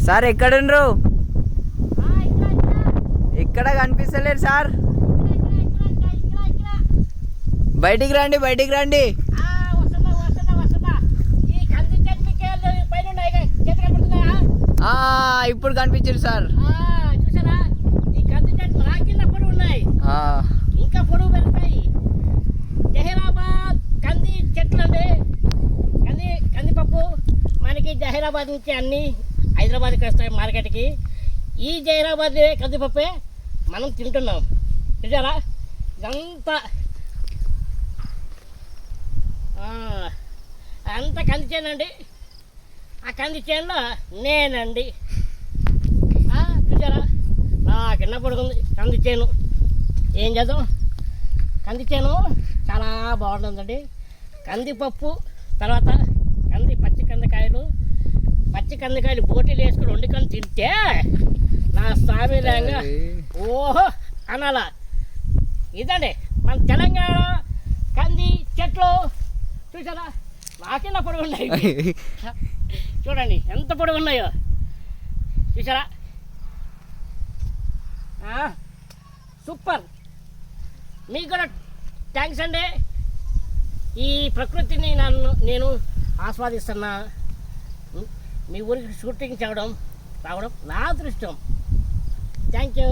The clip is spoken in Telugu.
సార్ ఎక్కడుండ్రు? ఎక్కడ కనిపిస్తలేరు సార్. బయటికి రండి, బయటికి రండి. ఇప్పుడు కనిపించారు సార్. ఇంకా పొడుగు పెరుగుతాయి. జహీరాబాద్ కంది చెట్లు అండి. కందిపప్పు మనకి జహీరాబాద్ నుంచి అన్ని హైదరాబాద్కి వస్తాయి మార్కెట్కి. ఈ జహీరాబాద్ కందిపప్పే మనం తింటున్నాం. చూసారా ఇదంతా అంత కంది చేను అండి. ఆ కంది చేనులో నేనండి. చూసారా నా కింద పడుకుంది కంది చేను. ఏం చేద్దాం, కంది చేను చాలా బాగుంటుందండి. కందిపప్పు తర్వాత పచ్చి కందికాయలు బోటీలు వేసుకుని వండుకొని తింటే నా సామిలంగా ఓహో అనాలా. ఇదండి మన తెలంగాణ కంది చెట్లు. చూసారా నాకిన్న పొడుగు ఉన్నాయి. చూడండి ఎంత పొడుగు ఉన్నాయో చూసారా. సూపర్. మీకు కూడా థ్యాంక్స్ అండి. ఈ ప్రకృతిని నేను ఆస్వాదిస్తున్నా. మీ ఊరికి షూటింగ్ రావడం నా అదృష్టం. Thank you.